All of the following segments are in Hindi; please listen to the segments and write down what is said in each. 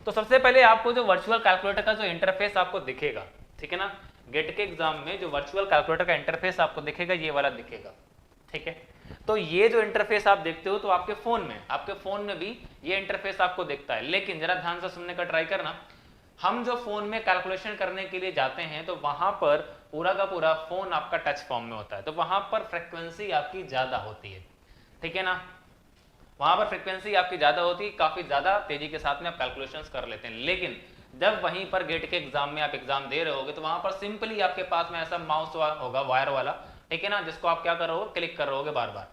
तो सबसे पहले आपको जो वर्चुअल कैलकुलेटर का जो इंटरफेस आपको दिखेगा, ठीक है ना, गेट के एग्जाम में जो वर्चुअल कैलकुलेटर का इंटरफेस आपको दिखेगा ये वाला दिखेगा, ठीक है। तो ये जो इंटरफेस आप देखते हो तो आपके फोन में भी ये इंटरफेस आपको दिखता है, लेकिन जरा ध्यान से सुनने का ट्राई करना। हम जो फोन में कैलकुलेशन करने के लिए जाते हैं तो वहां पर पूरा का पूरा फोन आपका टच फॉर्म में होता है, तो वहां पर फ्रीक्वेंसी आपकी ज्यादा होती है, ठीक है ना, वहां पर फ्रीक्वेंसी आपकी ज्यादा होती है, काफी ज्यादा तेजी के साथ में आप कैलकुलेशंस कर लेते हैं। लेकिन जब वहीं पर गेट के एग्जाम में आप एग्जाम दे रहे होगे तो वहां पर सिंपली आपके पास में ऐसा माउस होगा वायर वाला, ठीक है ना, जिसको आप क्या कर रहे हो, क्लिक कर रहे होगे बार बार,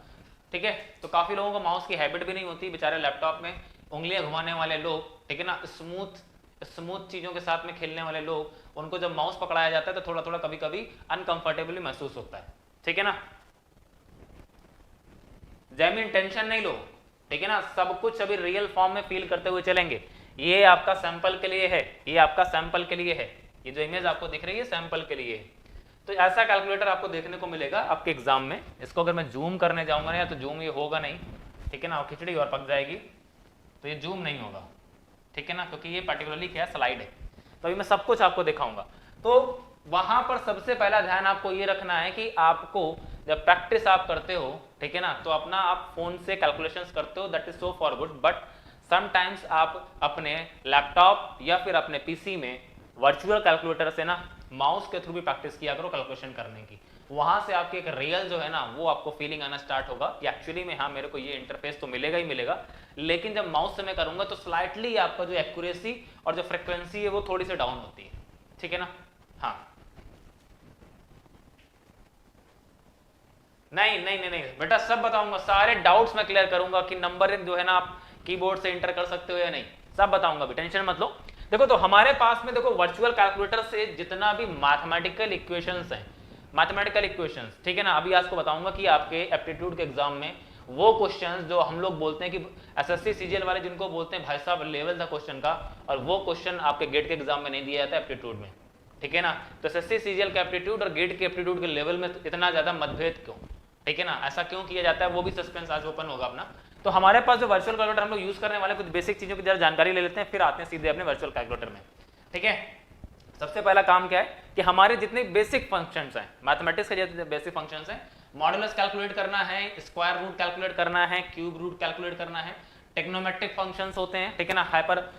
ठीक है। तो काफी लोगों को माउस की हैबिट भी नहीं होती, बेचारे लैपटॉप में उंगलियां घुमाने वाले लोग, ठीक है ना, स्मूथ चीजों के साथ में खेलने वाले लोग, उनको जब माउस पकड़ाया जाता है तो थोड़ा थोड़ा कभी कभी अनकंफर्टेबली महसूस होता है, ठीक है ना। जैमिन टेंशन नहीं लो, ठीक है ना, सब कुछ अभी रियल फॉर्म में फील करते हुए चलेंगे। ये आपका सैंपल के लिए है, ये आपका सैंपल के लिए है, ये जो इमेज आपको दिख रही है सैंपल के लिए है। तो ऐसा कैलकुलेटर आपको देखने को मिलेगा आपके एग्जाम में। इसको अगर मैं जूम करने जाऊंगा ना, तो जूम ये होगा नहीं, ठीक है ना, और खिचड़ी और पक जाएगी, तो ये जूम नहीं होगा, ठीक है ना, क्योंकि ये पर्टिकुलरली क्या है, स्लाइड है। तो अभी मैं सब कुछ आपको दिखाऊंगा। तो वहां पर सबसे पहला ध्यान आपको ये रखना है कि आपको जब प्रैक्टिस आप करते हो, ठीक है ना, तो अपना आप फोन से कैलकुलेशंस करते हो, that is so for good, but sometimes आप अपने लैपटॉप या फिर अपने पीसी में वर्चुअल कैलकुलेटर से ना माउस के थ्रू भी प्रैक्टिस किया करो कैलकुलेशन करने की। वहां से आपके एक रियल जो है ना वो आपको फीलिंग आना स्टार्ट होगा कि एक्चुअली में हाँ मेरे को ये इंटरफेस तो मिलेगा ही मिलेगा, लेकिन जब माउस से मैं करूंगा तो स्लाइटली आपका जो एक्यूरेसी और जो फ्रिक्वेंसी है वो थोड़ी सी डाउन होती है, ठीक है ना। हाँ नहीं बेटा, सब बताऊंगा, सारे डाउट्स मैं क्लियर करूंगा कि नंबरिंग जो है ना आप कीबोर्ड से इंटर कर सकते हो या नहीं, सब बताऊंगा भी, टेंशन मत लो। देखो तो हमारे पास में देखो वर्चुअल कैलकुलेटर से जितना भी मैथमेटिकल इक्वेशंस हैं, मैथमेटिकल इक्वेशंस, ठीक है ना, अभी आपको बताऊंगा कि आपके एप्टीट्यूड के एग्जाम में वो क्वेश्चंस जो हम लोग बोलते हैं कि एसएससी सीजीएल वाले जिनको बोलते हैं भाई साहब लेवल था क्वेश्चन का, और वो क्वेश्चन आपके गेट के एग्जाम में नहीं दिया जाता एप्टीट्यूड में, ठीक है ना। तो एसएससी सीजीएल का एप्टीट्यूड और गेट के एप्टीट्यूड के लेवल में इतना ज्यादा मतभेद क्यों, ठीक है ना, ऐसा क्यों किया जाता है, वो भी सस्पेंस आज ओपन होगा अपना। तो हमारे पास जो वर्चुअल कैलकुलेटर हम लोग यूज करने वाले कुछ बेसिक चीजों की जरा जानकारी ले लेते हैं, फिर आते हैं सीधे अपने वर्चुअल कैलकुलेटर में, ठीक है। सबसे पहला काम क्या है कि हमारे जितने बेसिक फंक्शंस हैं, मैथमेटिक्स के जितने बेसिक फंक्शंस हैं, मॉडुलस कैलकुलेट करना है, स्क्वायर रूट कैलकुलेट करना है, क्यूब रूट कैलकुलेट करना है, टेक्नोमेट्रिक फंक्शंस होते हैं, ठीक है ना, हाइपर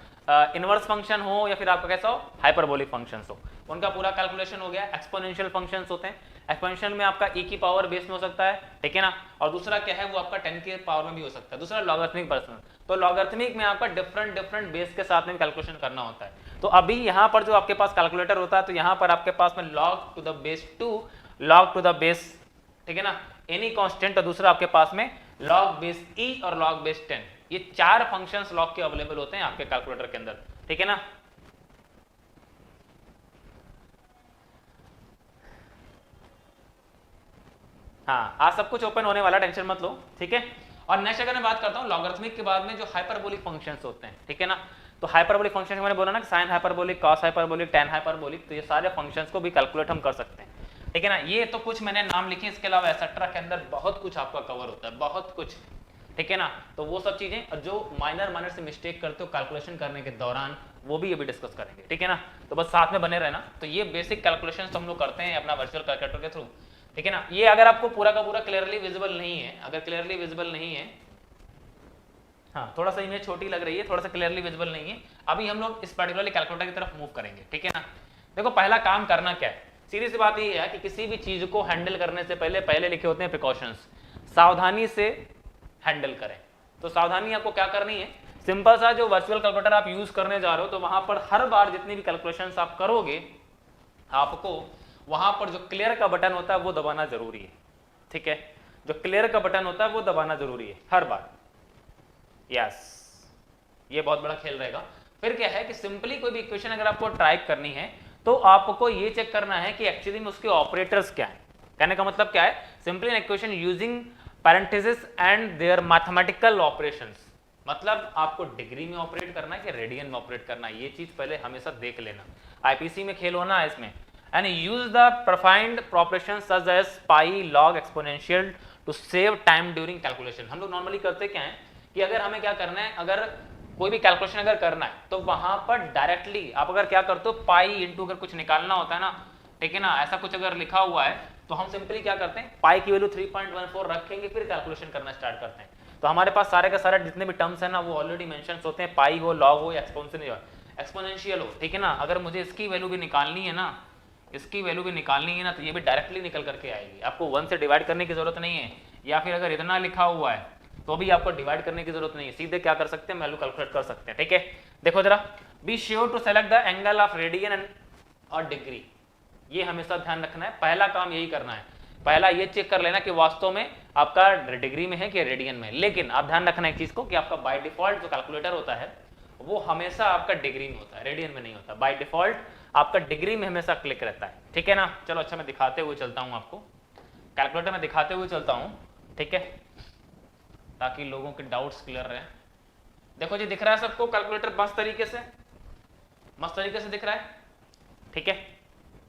इनवर्स फंक्शन हो या फिर आपका कैसा हो हाइपरबोलिक फंक्शंस हो, उनका पूरा कैलकुलेशन हो गया। एक्सपोनेंशियल फंक्शंस होते हैं, एक्सपोनेंशियल में आपका e की पावर बेस में हो सकता है, ठीक है ना, और दूसरा क्या है वो आपका 10 की पावर में भी हो सकता है, दूसरा लॉगरिथमिक पर्सन। तो लॉगरिथमिक में आपका डिफरेंट बेस के साथ में कैलकुलेशन करना होता है। तो अभी यहाँ पर जो आपके पास कैलकुलेटर होता है तो यहाँ पर आपके पास में log to the base 2, log to the base, ठीक है ना, एनी कांस्टेंट, और दूसरा आपके पास में log base e और log base 10, ये चार फंक्शंस log के अवेलेबल होते हैं आपके कैलकुलेटर के अंदर, ठीक है ना। हाँ आज सब कुछ ओपन होने वाला, टेंशन मत लो, ठीक है। और नेक्स्ट अगर मैं बात करता हूँ लॉगरिथमिक के बाद में जो हाइपरबोलिक फंक्शंस होते हैं, ठीक है ना, तो हाइपरबोलिक फंक्शन मैंने बोला ना कि sine hyperbolic, cos hyperbolic, tan hyperbolic, तो ये सारे फंक्शंस को भी कैलकुलेट हम कर सकते हैं, ठीक है ना। ये तो कुछ मैंने नाम लिखे, इसके अलावा एसेट्रा के अंदर बहुत कुछ आपका कवर होता है, बहुत कुछ, ठीक है ना। तो वो सब चीजें जो माइनर से मिस्टेक करते हो कैलकुलेशन करने के दौरान वो भी अभी डिस्कस करेंगे, ठीक है ना। तो बस साथ में बने रहना। तो ये बेसिक कैलकुलेशन हम लोग करते हैं अपना वर्चुअल कैलकुलेटर के थ्रू, ठीक है ना। ये अगर आपको पूरा का पूरा क्लियरली विजिबल नहीं है, अगर क्लियरली विजिबल नहीं है, हाँ थोड़ा सा इमेज छोटी लग रही है, थोड़ा सा क्लियरली विजिबल नहीं है, अभी हम लोग इस पर्टिकुलरली कैलकुलेटर की तरफ मूव करेंगे, ठीक है ना। देखो पहला काम करना क्या है, सीधी सी बात ये है कि किसी भी चीज को हैंडल करने से पहले लिखे होते हैं प्रिकॉशंस, सावधानी से हैंडल करें। तो सावधानी आपको क्या करनी है, सिंपल सा जो वर्चुअल कैलकुलेटर आप यूज करने जा रहे हो तो वहां पर हर बार जितनी भी कैलकुलेशंस आप करोगे आपको वहां पर जो क्लियर का बटन होता है वो दबाना जरूरी है, ठीक है। जो क्लियर का बटन होता है वो दबाना जरूरी है हर बार, यस ये बहुत बड़ा खेल रहेगा। फिर क्या है कि सिंपली कोई भी इक्वेशन अगर आपको ट्राई करनी है तो आपको ये चेक करना है कि एक्चुअली में उसके ऑपरेटर्स क्या है। कहने का मतलब क्या है, simply an equation using parenthesis and their mathematical operations, मतलब आपको डिग्री में ऑपरेट करना है कि रेडियन में ऑपरेट करना है, ये चीज पहले हमेशा देख लेना। आईपीसी में खेल होना है इसमें। And use the profound operations such as pi, log, exponential to save time during calculation. हम लोग नॉर्मली करते क्या है कि अगर हमें क्या करना है, अगर कोई भी कैलकुलेशन अगर करना है तो वहां पर डायरेक्टली आप अगर क्या करते हो, पाई इंटू अगर कुछ निकालना होता है ना, ठीक है ना, ऐसा कुछ अगर लिखा हुआ है तो हम सिंपली क्या करते हैं, पाई की वैल्यू 3.14 रखेंगे, फिर कैलकुलेशन करना स्टार्ट करते हैं। तो हमारे पास सारे का सारे जितने भी टर्म्स है ना वो ऑलरेडी मेंशन्स होते हैं, पाई हो, लॉग हो या एक्सपोनेंशियल हो, ठीक है ना। अगर मुझे इसकी वैल्यू भी निकालनी है ना, इसकी वैल्यू भी निकालनी है ना, तो ये भी डायरेक्टली निकल करके आएगी, आपको 1 से डिवाइड करने की जरूरत नहीं है, या फिर अगर इतना लिखा हुआ है तो भी आपको डिवाइड करने की जरूरत नहीं है, सीधे क्या कर सकते हैं, वैल्यू कैलकुलेट कर सकते हैं, ठीक है। देखो जरा, be sure to select the angle of radian and और डिग्री, ये हमेशा ध्यान रखना है, पहला काम यही करना है, पहला ये चेक कर लेना कि वास्तव में आपका डिग्री में है कि रेडियन में। लेकिन आप ध्यान रखना एक चीज को कि आपका बाय डिफॉल्ट जो कैलकुलेटर होता है वो हमेशा आपका डिग्री में होता है, रेडियन में नहीं होता, बाय डिफॉल्ट आपका डिग्री में हमेशा क्लिक रहता है, ठीक है ना। चलो अच्छा, मैं दिखाते हुए चलता हूं आपको, कैलकुलेटर में दिखाते हुए चलता हूं, ठीक है, ताकि लोगों के डाउट्स क्लियर रहे। देखो जी, दिख रहा है सबको कैलकुलेटर मस्त तरीके से दिख रहा है, ठीक है।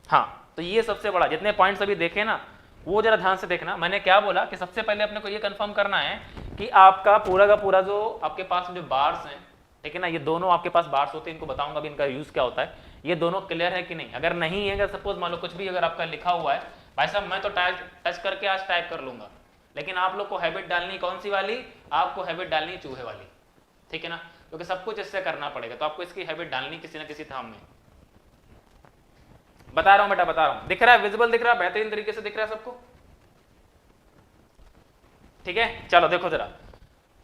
हाँ, तो ये सबसे बड़ा, जितने पॉइंट्स अभी देखे ना वो जरा ध्यान से देखना। मैंने क्या बोला कि सबसे पहले अपने को ये कंफर्म करना है कि आपका पूरा का पूरा जो आपके पास जो बार्स हैं, ठीक है ना, ये दोनों आपके पास बार्स होते हैं, इनको बताऊंगा भी इनका यूज क्या होता है, ये दोनों क्लियर है कि नहीं। अगर नहीं है, अगर सपोज मान लो कुछ भी अगर आपका लिखा हुआ है, भाई साहब मैं तो टच करके आज टाइप कर लूंगा, लेकिन आप लोग को हैबिट डालनी कौन सी वाली, आपको हैबिट डालनी चूहे वाली, ठीक है ना, क्योंकि सब कुछ इससे करना पड़ेगा, तो आपको इसकी हैबिट डालनी किसी ना किसी थाम में। बता रहा हूं बेटा, बता रहा हूं, दिख रहा है, विजिबल दिख रहा है, बेहतरीन तरीके से दिख रहा है सबको, ठीक है। चलो देखो जरा,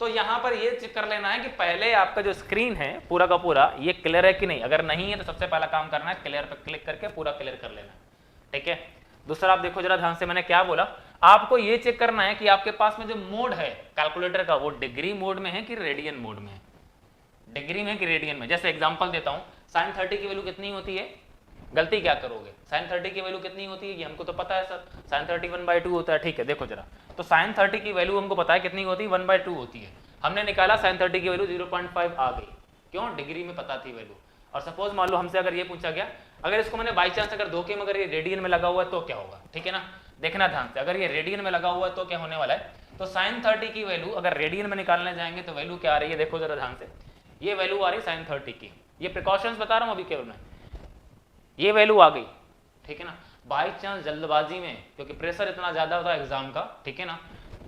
तो यहां पर ये चेक कर लेना है कि पहले आपका जो स्क्रीन है पूरा का पूरा ये क्लियर है कि नहीं। अगर नहीं है तो सबसे पहला काम करना है क्लियर पे क्लिक करके पूरा क्लियर कर लेना, ठीक है। दूसरा आप देखो जरा ध्यान से, मैंने क्या बोला, आपको ये चेक करना है कि आपके पास में जो मोड है कैलकुलेटर का वो डिग्री मोड में है कि रेडियन मोड में है, डिग्री में कि रेडियन में। जैसे एग्जांपल देता हूं, sin 30 की वैल्यू कितनी होती है, गलती क्या करोगे, sin 30 की वैल्यू कितनी होती है, ये हमको तो पता है सर, sin 30 1/2 होता है, ठीक है। देखो जरा, तो sin 30 की वैल्यू हमको पता है कितनी होती है, 1/2 होती है। हमने निकाला sin 30 की वैल्यू 0.5 आ गई, क्यों, डिग्री में पता थी वैल्यू। और सपोज मान लो हमसे अगर ये पूछा गया, अगर इसको मैंने बाई चांस अगर धोखे में अगर ये रेडियन में लगा हुआ है तो क्या होगा, ठीक है ना। देखना ध्यान से, अगर ये रेडियन में लगा हुआ है तो क्या होने वाला है, तो sin 30 की वैल्यू अगर रेडियन में निकालने जाएंगे तो वैल्यू क्या आ रही है, देखो जरा ध्यान से, ये वैल्यू आ रही है sin 30 की, ये प्रिकॉशंस बता रहा हूं अभी केवल मैं, ये वैल्यू आ गई, ठीक है ना। बाई चांस जल्दबाजी में, क्योंकि प्रेशर इतना ज्यादा होता है एग्जाम का, ठीक है ना,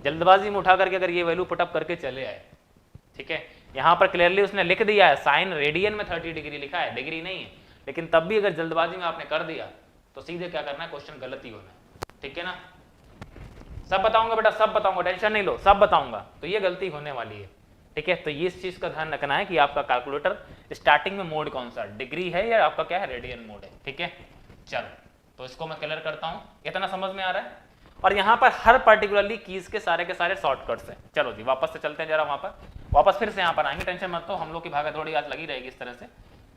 जल्दबाजी में उठा करके अगर ये वैल्यू पुटअप करके चले आए, ठीक है, यहां पर क्लियरली उसने लिख दिया है साइन रेडियन में 30 डिग्री लिखा है, डिग्री नहीं है, लेकिन तब भी अगर जल्दबाजी में आपने कर दिया तो सीधे क्या करना है, क्वेश्चन गलत ही होना है, ठीक है ना। सब बताऊंगा बेटा, सब बताऊंगा, टेंशन नहीं लो, सब बताऊंगा, तो ये गलती होने वाली है, ठीक है। तो ये इस चीज का ध्यान रखना है कि आपका कैलकुलेटर स्टार्टिंग में मोड कौन सा, डिग्री है या आपका क्या है, रेडियन मोड है, ठीक है। चलो, तो इसको मैं क्लियर करता हूं, इतना समझ में आ रहा है। और यहाँ पर हर पर्टिकुलरली कीज के सारे शॉर्टकट्स हैं। चलो जी, वापस से चलते हैं जरा, वहां पर वापस फिर से यहाँ पर आएंगे, टेंशन मत लो, हम लोग की भागा थोड़ी आज लगी रहेगी इस तरह से,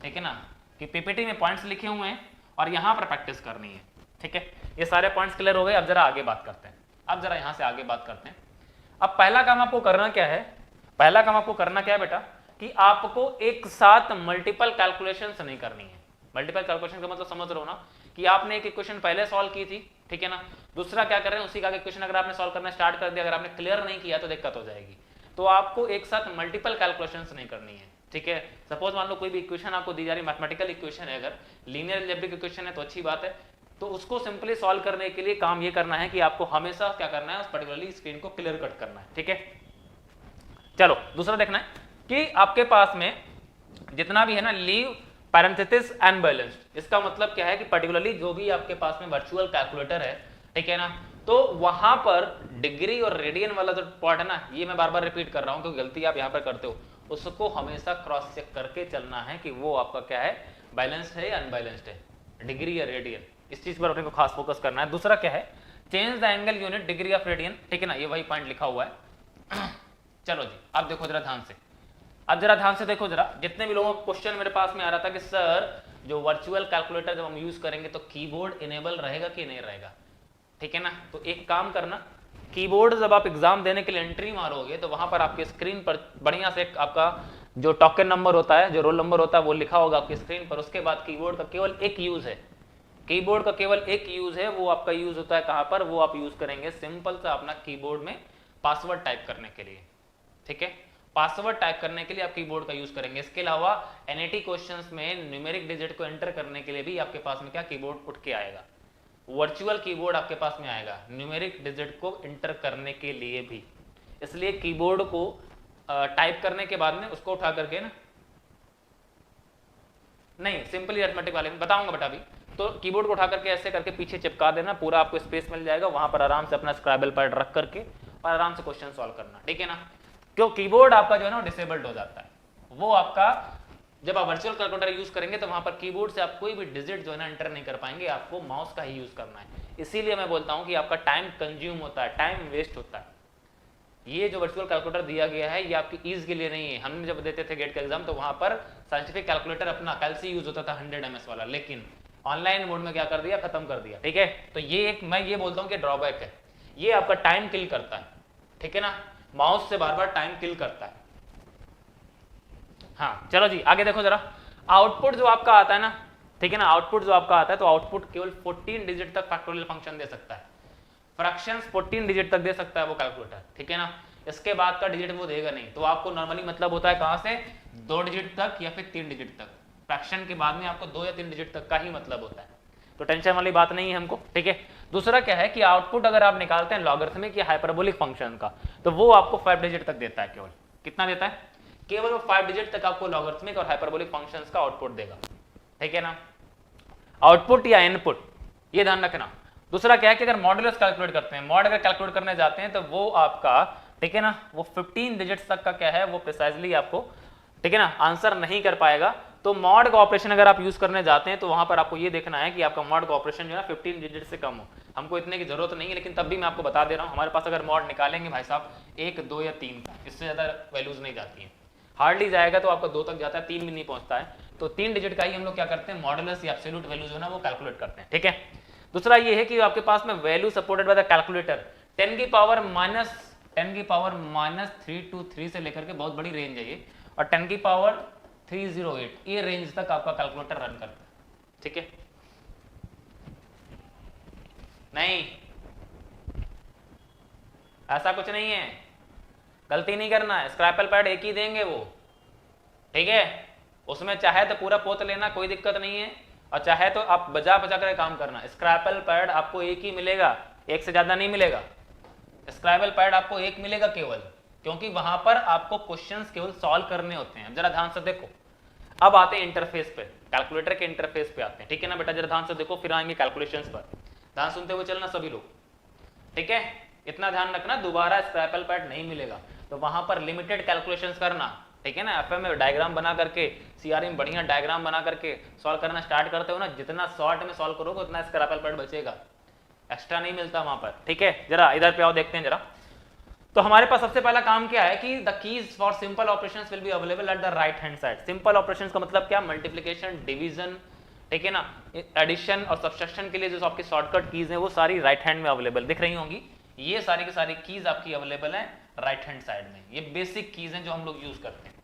ठीक है ना, कि पीपीटी में पॉइंट्स लिखे हुए हैं और यहाँ पर प्रैक्टिस करनी है, ठीक है। ये सारे पॉइंट्स क्लियर हो गए, अब जरा आगे बात करते हैं, अब जरा यहाँ से आगे बात करते हैं। अब पहला काम आपको करना क्या है, पहला काम आपको करना क्या है बेटा, कि आपको एक साथ मल्टीपल कैलकुलेशंस नहीं करनी है। मल्टीपल कैलकुलेशन का मतलब समझ रहे हो ना, कि आपने एक इक्वेशन पहले सॉल्व की थी, ठीक है ना, दूसरा क्या कर रहे हैं, उसी का इक्वेशन अगर आपने सॉल्व करना स्टार्ट कर दिया, अगर आपने क्लियर नहीं किया तो दिक्कत हो जाएगी। तो आपको एक साथ मल्टीपल कैलकुलेशंस नहीं करनी है, ठीक है। सपोज मान लो कोई भी इक्वेशन आपको दी जा रही, मैथमेटिकल इक्वेशन है, अगर लीनियर अलजेब्रिक इक्वेशन है तो अच्छी बात है, तो उसको सिंपली सॉल्व करने के लिए काम ये करना है कि आपको हमेशा क्या करना है, उस पर्टिकुलरली स्क्रीन को क्लियर कट करना है, ठीक है। चलो, दूसरा देखना है कि आपके पास में जितना भी है ना, लीव पैरेंथेसिस अनबैलेंस्ड, इसका मतलब क्या है कि पर्टिकुलरली जो भी आपके पास में वर्चुअल कैलकुलेटर है, ठीक है ना, तो वहां पर डिग्री और रेडियन वाला जो पार्ट है ना, ये मैं बार बार रिपीट कर रहा हूं क्योंकि गलती आप यहां पर करते हो, उसको हमेशा क्रॉस चेक करके चलना है कि वो आपका क्या है, बैलेंस्ड है या अनबैलेंस्ड है, डिग्री या रेडियन, इस चीज पर अपने को खास फोकस करना है। दूसरा क्या है, change the angle unit degree of radian, ठीक है ना, ये वही पॉइंट लिखा हुआ है। चलो जी, अब देखो जरा ध्यान से, अब जरा ध्यान से देखो जरा, जितने भी लोगों का क्वेश्चन मेरे पास में आ रहा था कि सर जो वर्चुअल कैलकुलेटर जब हम यूज करेंगे तो कीबोर्ड इनेबल रहेगा कि नहीं रहेगा, ठीक है ना। तो एक काम करना, कीबोर्ड जब आप एग्जाम देने के लिए एंट्री मारोगे तो वहां पर आपके स्क्रीन पर बढ़िया से आपका जो टोकन नंबर होता है, जो रोल नंबर होता है, वो लिखा होगा आपकी स्क्रीन पर। उसके बाद कीबोर्ड का केवल एक यूज है, कीबोर्ड का केवल एक यूज है, वो आपका यूज होता है कहां पर, वो आप यूज करेंगे सिंपल सा अपना कीबोर्ड में पासवर्ड टाइप करने के लिए, ठीक है। पासवर्ड टाइप करने के लिए आप कीबोर्ड का यूज करेंगे। इसके अलावा एनईटी क्वेश्चंस में न्यूमेरिक डिजिट को एंटर करने के लिए भी आपके पास में क्या कीबोर्ड उठ के आएगा, वर्चुअल कीबोर्ड आपके पास में आएगा न्यूमेरिक डिजिट को एंटर करने के लिए भी। इसलिए कीबोर्ड को टाइप करने के बाद में उसको उठा करके ना, नहीं सिंपली अरिथमेटिक वाले में बताऊंगा बेटा अभी, तो कीबोर्ड को उठा करके ऐसे करके पीछे चिपका देना, पूरा आपको स्पेस मिल जाएगा, वहां पर आराम से अपना स्क्रैबल पैड रख करके और आराम से क्वेश्चन सॉल्व करना, ठीक है ना। क्यों कीबोर्ड आपका जो है ना डिसेबल्ड हो जाता है, वो आपका जब आप वर्चुअल कैलकुलेटर यूज करेंगे तो वहां पर कीबोर्ड से आप कोई भी डिजिट जो है ना एंटर नहीं कर पाएंगे, आपको माउस का ही यूज करना है। इसीलिए मैं बोलता हूं कि आपका टाइम कंज्यूम होता है, टाइम वेस्ट होता है। ये जो वर्चुअल कैलकुलेटर दिया गया है ये आपकी ईज के लिए नहीं है। हमने जब देते थे गेट का एग्जाम तो वहां पर साइंटिफिक कैलकुलेटर अपना कैलसी यूज होता था 100 ms वाला, लेकिन ऑनलाइन मोड में क्या कर दिया, खत्म कर दिया, ठीक है। तो ये एक मैं ये बोलता हूं कि ड्रॉबैक है, ये आपका टाइम किल करता है, ठीक है ना, माउस से बार बार टाइम किल करता है। हाँ चलो जी आगे देखो जरा, आउटपुट जो आपका आता है ना, ठीक है ना, आउटपुट जो आपका आता है तो आउटपुट केवल 14 डिजिट तक फैक्टोरियल फंक्शन दे सकता है, फ्रैक्शंस 14 डिजिट तक दे सकता है वो कैलकुलेटर, ठीक है ना। इसके बाद का डिजिट वो देगा नहीं। तो आपको नॉर्मली मतलब होता है कहां से, 2 डिजिट तक या फिर 3 डिजिट तक, फ्रैक्शन के बाद में आपको 2 या 3 डिजिट तक का ही मतलब होता है, तो टेंशन वाली बात नहीं है हमको, ठीक है। दूसरा क्या है कि आउटपुट अगर आप निकालते हैं लॉगरिथमिक या हाइपरबोलिक फंक्शन का तो वो आपको 5 डिजिट तक देता है, केवल कितना देता है, केवल वो 5 डिजिट तक आपको लॉगरिथमिक और हाइपरबोलिक फंक्शंस का आउटपुट देगा, ठीक है ना। आउटपुट या इनपुट ये ध्यान रखना। दूसरा क्या है कि अगर मॉडुलस कैलकुलेट करते हैं, मॉड अगर कैलकुलेट करने जाते हैं तो वो आपका, ठीक है ना, वो 15 डिजिट्स तक का क्या है वो प्रिसाइजली आपको, ठीक है ना, आंसर नहीं कर पाएगा। तो मॉड का ऑपरेशन अगर आप यूज करने जाते हैं तो वहां पर आपको ये देखना है कि आपका मॉड का ऑपरेशन जो है 15 डिजिट से कम हो। हमको इतने की जरूरत नहीं है, लेकिन तब भी मैं आपको बता दे रहा हूं, हमारे पास अगर मॉड निकालेंगे भाई साहब 1, 2 या 3 का, इससे ज्यादा वैल्यूज नहीं जाती है, हार्डली जाएगा तो आपका 2 तक जाता है, 3 भी नहीं पहुंचता है। तो 3 डिजिट का ही हम लोग क्या करते हैं, मॉडुलस या एब्सोल्यूट वैल्यू जो है ना वो कैलकुलेट करते हैं, ठीक है। दूसरा ये है कि आपके पास में value supported by the calculator 10 की पावर -323 से लेकर के बहुत बड़ी रेंज है ये, और 10 की पावर 308 ये रेंज तक आपका कैलकुलेटर रन करता है, ठीक है। नहीं ऐसा कुछ नहीं है, गलती नहीं करना है, स्क्रैपल पैड एक ही देंगे वो, ठीक है। उसमें चाहे तो पूरा पोत लेना, कोई दिक्कत नहीं है, और चाहे तो आप बजा बजा कर काम करना। स्क्रैपल पैड आपको एक ही मिलेगा, एक से ज्यादा नहीं मिलेगा। स्क्रैपल पैड आपको एक मिलेगा केवल, क्योंकि वहां पर आपको क्वेश्चंस केवल सॉल्व करने होते हैं। जरा ध्यान से देखो, अब आते हैं इंटरफेस पे, कैलकुलेटर के इंटरफेस पे आते हैं, ठीक है ना बेटा। जरा ध्यान से देखो, फिर आएंगे कैलकुलेशंस पर, ध्यान सुनते हुए चलना सभी लोग, ठीक है। इतना ध्यान रखना, दोबारा स्क्रैपल पैड नहीं मिलेगा, तो वहां पर लिमिटेड कैलकुलेशंस करना, ठीक है ना। एफएम में डायग्राम बना करके, सीआरएम में बढ़िया डायग्राम बना करके सॉल्व करना स्टार्ट करते हो ना, जितना शॉर्ट में सॉल्व करोगे उतना स्क्रैपल पैड बचेगा, एक्स्ट्रा नहीं मिलता वहां पर, ठीक है। जरा इधर पे आओ, देखते हैं जरा। तो हमारे पास सबसे पहला काम क्या है कि the keys for simple operations will be available at the right hand side. Simple operations का मतलब क्या, मल्टीप्लिकेशन, डिवीजन, ठीक है ना, एडिशन और सब्सट्रैक्शन के लिए जो आपकी शॉर्टकट कीज हैं वो सारी राइट हैंड में अवेलेबल दिख रही होंगी। ये सारी की सारी कीज आपकी अवेलेबल है राइट हैंड साइड में। ये बेसिक कीज हैं जो हम लोग यूज करते हैं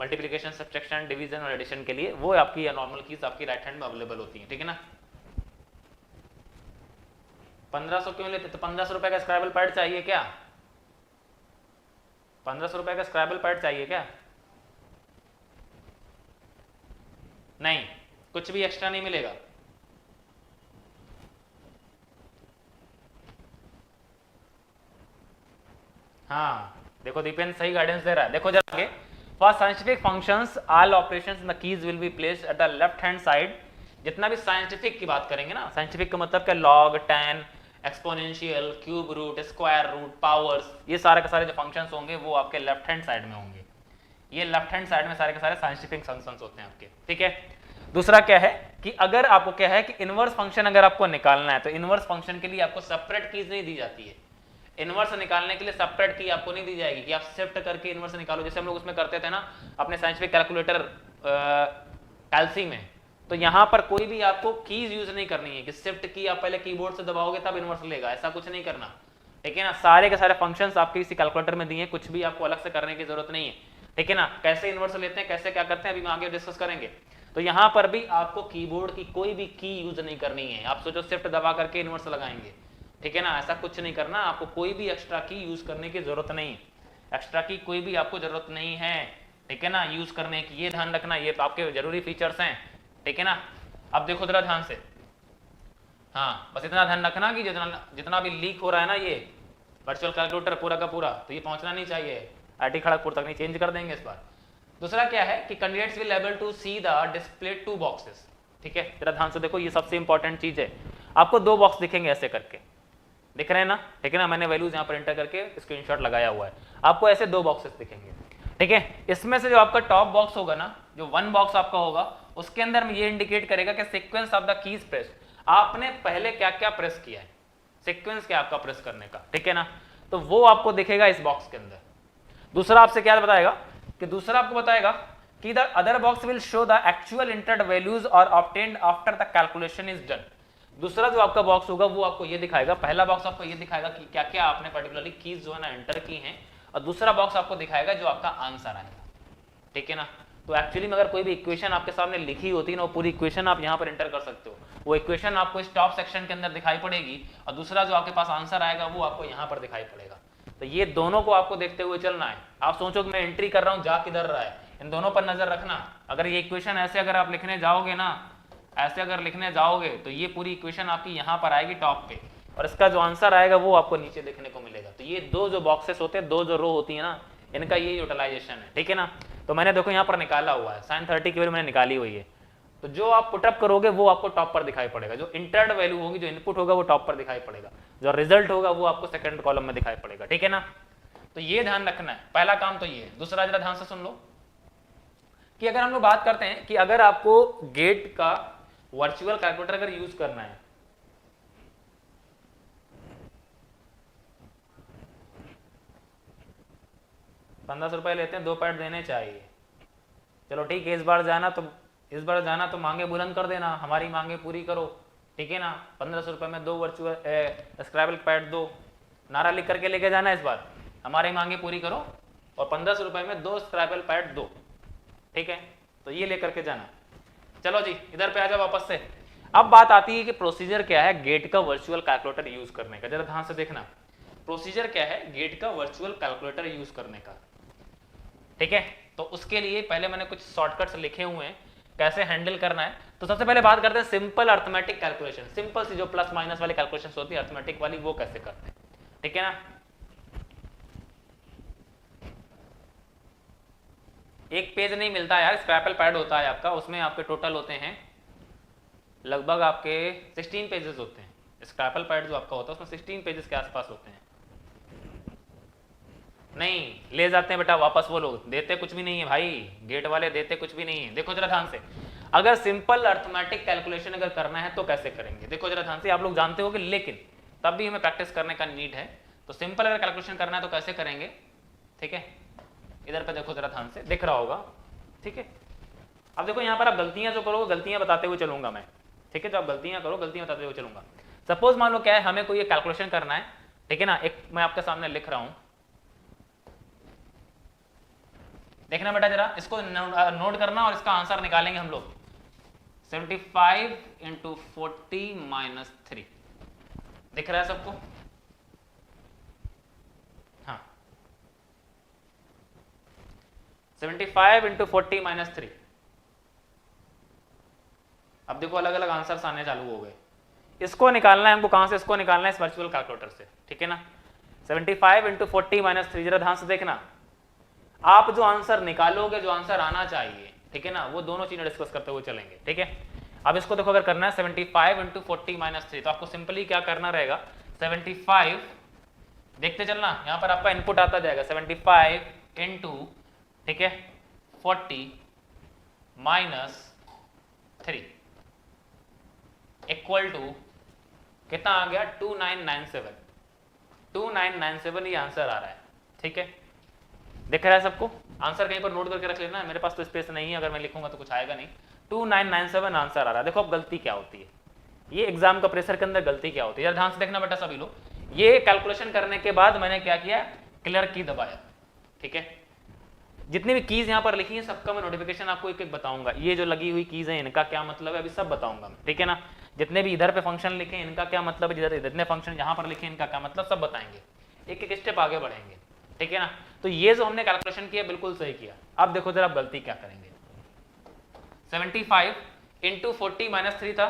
मल्टीप्लिकेशन, सब्सट्रैक्शन, डिवीजन और एडिशन के लिए, वो आपकी नॉर्मल कीज आपकी राइट हैंड में अवेलेबल होती है, ठीक है ना। 1500 क्यों लेते, तो 1500 रुपए का स्क्रैबल पैड चाहिए क्या, 1500 रुपए का स्क्रैबल पैड चाहिए क्या, नहीं, कुछ भी एक्स्ट्रा नहीं मिलेगा। हाँ देखो दीपेन सही गाइडेंस दे रहा है। देखो जरा आगे, for scientific functions all operations in the keys will be placed at the left hand side. जितना भी साइंटिफिक की बात करेंगे ना, साइंटिफिक का मतलब क्या, log, tan, exponential, cube root, square root, powers, ये सारे के सारे जो फंक्शंस होंगे वो आपके लेफ्ट हैंड साइड में होंगे। ये लेफ्ट हैंड साइड में सारे के सारे साइंटिफिक फंक्शंस होते हैं आपके, ठीक है। दूसरा क्या है कि अगर आपको क्या है कि इनवर्स फंक्शन अगर आपको निकालना है तो इनवर्स फंक्शन के लिए आपको सेपरेट कीज नहीं दी जाती है। इनवर्स निकालने के लिए सेपरेट की आपको नहीं दी जाएगी कि आप शिफ्ट करके इनवर्स निकालो, जैसे हम लोग उसमें करते थे ना अपने साइंटिफिक कैलकुलेटर कैल्सी में। तो यहां पर कोई भी आपको कीज यूज नहीं करनी है कि शिफ्ट की आप पहले कीबोर्ड से दबाओगे तब इनवर्स लेगा, ऐसा कुछ नहीं करना, ठीक है ना। सारे के सारे फंक्शंस आपके इसी कैलकुलेटर में दिए हैं, कुछ भी आपको अलग से करने की जरूरत नहीं है, ठीक है ना। कैसे इनवर्स लेते हैं, कैसे क्या करते हैं, अभी हम आगे डिस्कस करेंगे। तो यहां पर भी आपको कीबोर्ड की कोई भी की यूज नहीं करनी है। आप सोचो शिफ्ट दबा करके इनवर्स लगाएंगे, ठीक है ना, ऐसा कुछ नहीं करना, आपको कोई भी एक्स्ट्रा की यूज करने की जरूरत नहीं है। एक्स्ट्रा की कोई भी आपको जरूरत नहीं है, ठीक है ना, यूज करने की। ये ध्यान रखना, ये आपके जरूरी फीचर्स हैं, ठीक है ना। अब देखो जरा ध्यान से, हाँ बस इतना ध्यान रखना कि जितना भी लीक हो रहा है ना ये वर्चुअल कैलकुलेटर पूरा का पूरा, तो ये पहुंचना नहीं चाहिए आईटी खड़गपुर तक, नहीं चेंज कर देंगे इस बार। दूसरा क्या है कि candidates will able to see the display 2 boxes, ठीक है। जरा ध्यान से देखो, ये सबसे इंपॉर्टेंट चीज है। आपको 2 बॉक्स दिखेंगे ऐसे करके, दिख रहे हैं ना, ठीक है ना, मैंने वैल्यूज यहाँ पर एंटर करके स्क्रीनशॉट लगाया हुआ है। आपको ऐसे 2 बॉक्सेस दिखेंगे, ठीक है। इसमें से जो आपका टॉप बॉक्स होगा ना, जो 1 बॉक्स आपका होगा, उसके अंदर में ये इंडिकेट करेगा कि sequence of the keys press, आपने पहले क्या क्या प्रेस किया है, सीक्वेंस क्या आपका प्रेस करने का, ठीक है ना। तो वो आपको दिखेगा इस बॉक्स के अंदर। दूसरा आपसे क्या बताएगा कि दूसरा आपको बताएगा कि the other box will show the actual entered values और obtained after the calculation is done. दूसरा जो आपका बॉक्स होगा वो आपको ये दिखाएगा, पहला बॉक्स आपको ये दिखाएगा कि क्या क्या आपने पर्टिकुलरली कीज जो है ना एंटर की हैं, और दूसरा बॉक्स आपको दिखाएगा जो आपका आंसर आएगा, ठीक है ना। तो एक्चुअली में अगर कोई भी इक्वेशन आपके सामने लिखी होती है ना, वो पूरी इक्वेशन आप यहाँ पर एंटर कर सकते हो। वो इक्वेशन आपको इस टॉप सेक्शन के अंदर दिखाई पड़ेगी, और दूसरा जो आपके पास आंसर आएगा वो आपको यहाँ पर दिखाई पड़ेगा। तो ये दोनों को आपको देखते हुए चलना है। आप सोचो कि मैं एंट्री कर रहा हूँ, जा किधर रहा है, इन दोनों पर नजर रखना। अगर ये इक्वेशन ऐसे अगर आप लिखने जाओगे ना, ऐसे अगर लिखने जाओगे तो ये पूरी इक्वेशन आपकी यहाँ पर आएगी टॉप पे, और इसका जो आंसर आएगा वो आपको नीचे देखने को मिलेगा। तो ये 2 जो बॉक्सेस होते हैं, 2 जो रो होती है ना, इनका ये यूटिलाइजेशन है, ठीक है ना। तो मैंने देखो यहाँ पर निकाला हुआ है, sin 30 की वैल्यू मैंने निकाली हुई है। तो जो आप पुटअप करोगे वो आपको टॉप पर दिखाई पड़ेगा, जो इंटर्ड वैल्यू होगी, जो इनपुट होगा वो टॉप पर दिखाई पड़ेगा, जो रिजल्ट होगा वो आपको सेकंड कॉलम में दिखाई पड़ेगा, ठीक है ना। तो ये ध्यान रखना है, पहला काम तो ये है। दूसरा जरा ध्यान से सुन लो कि अगर हम लोग बात करते हैं कि अगर आपको गेट का वर्चुअल कैलकुलेटर अगर यूज करना है, ₹1500 लेते हैं, 2 पैड देने चाहिए, चलो ठीक है। इस बार जाना तो मांगे बुलंद कर देना, हमारी मांगे पूरी करो, ठीक है ना। ₹1500 में 2 वर्चुअल स्क्रैबल पैड दो, नारा लिख करके लेके जाना इस बार, हमारी मांगे पूरी करो, और ₹1500 में 2 स्क्रैबल पैड दो, ठीक है। तो ये लेकर के जाना। चलो जी इधर पे आ जाओ वापस से। अब बात आती है कि प्रोसीजर क्या है गेट का वर्चुअल कैलकुलेटर यूज करने का। जरा ध्यान से देखना, प्रोसीजर क्या है गेट का वर्चुअल कैलकुलेटर यूज करने का, ठीक है। तो उसके लिए पहले मैंने कुछ शॉर्टकट्स लिखे हुए हैं कैसे हैंडल करना है। तो सबसे पहले बात करते हैं सिंपल अर्थमेटिक कैलकुलेशन, सिंपल सी जो प्लस माइनस वाली कैलकुलेशन होती है अर्थमेटिक वाली, वो कैसे करते हैं, ठीक है ना। एक पेज नहीं मिलता यार, स्क्रैपल पैड होता है आपका, उसमें आपके टोटल होते हैं लगभग आपके 16 पेजेस होते हैं। स्क्रैपल पैड जो आपका होता है उसमें 16 पेजेस के आसपास होते हैं। नहीं ले जाते हैं बेटा वापस, वो लोग देते कुछ भी नहीं है भाई, गेट वाले देते कुछ भी नहीं है। देखो जरा ध्यान से, अगर सिंपल अर्थमेटिक कैलकुलेशन अगर करना है तो कैसे करेंगे, देखो जरा ध्यान से। आप लोग जानते होगे लेकिन तब भी हमें प्रैक्टिस करने का नीड है। तो सिंपल अगर कैलकुलेशन करना है तो कैसे करेंगे, ठीक है। इधर पे देखो जरा ध्यान से, दिख रहा होगा, ठीक है। अब देखो यहाँ पर आप गलतियां जो करोगे, गलतियां बताते हुए चलूंगा मैं, ठीक है। जो आप गलतियां करो, गलतियां बताते हुए चलूंगा। सपोज मान लो क्या है, हमें कोई कैलकुलेशन करना है, ठीक है ना। एक मैं आपके सामने लिख रहा हूं, देखना बेटा जरा, इसको नोट करना और इसका आंसर निकालेंगे हम लोग। 75 × 40 - 3 दिख रहा है सबको, हाँ 75 × 40 - 3। अब देखो अलग अलग आंसर्स आने चालू हो गए। इसको निकालना है हमको, कहां से इसको निकालना है, इस वर्चुअल कैलकुलेटर से, ठीक है ना। 75 × 40 - 3, जरा ध्यान से देखना। आप जो आंसर निकालोगे, जो आंसर आना चाहिए, ठीक है ना, वो दोनों चीजें डिस्कस करते हुए चलेंगे, ठीक है। अब इसको देखो, अगर करना है 75 × 40 - 3, तो आपको सिंपली क्या करना रहेगा, 75 देखते चलना, यहां पर आपका इनपुट आता जाएगा 75 × ठीक है 40 - 3 इक्वल टू कितना आ गया, 2997। 2997 ये आंसर आ रहा है, ठीक है। दिख रहा है सबको, आंसर कहीं पर नोट करके रख लेना। मेरे पास तो स्पेस नहीं है, अगर मैं लिखूंगा तो कुछ आएगा नहीं। 2997 आंसर आ रहा है। देखो अब गलती क्या होती है, ये एग्जाम का प्रेशर के अंदर गलती क्या होती है, ध्यान से देखना बेटा सभी लोग। ये कैलकुलेशन करने के बाद मैंने क्या किया, क्लियर की दबाया, ठीक है। जितनी भी कीज यहाँ पर लिखी है सबका मैं नोटिफिकेशन आपको एक एक बताऊंगा। ये जो लगी हुई कीज है इनका क्या मतलब है अभी सब बताऊंगा मैं, ठीक है ना। जितने भी इधर पे फंक्शन लिखे इनका क्या मतलब है, जितने फंक्शन यहाँ पर लिखे इनका क्या मतलब, सब बताएंगे, एक एक स्टेप आगे बढ़ेंगे, ठीक है ना। तो ये जो हमने कैलकुलेशन किया बिल्कुल सही किया। अब देखो जरा गलती क्या करेंगे। 75 इंटू 40 माइनस 3 था।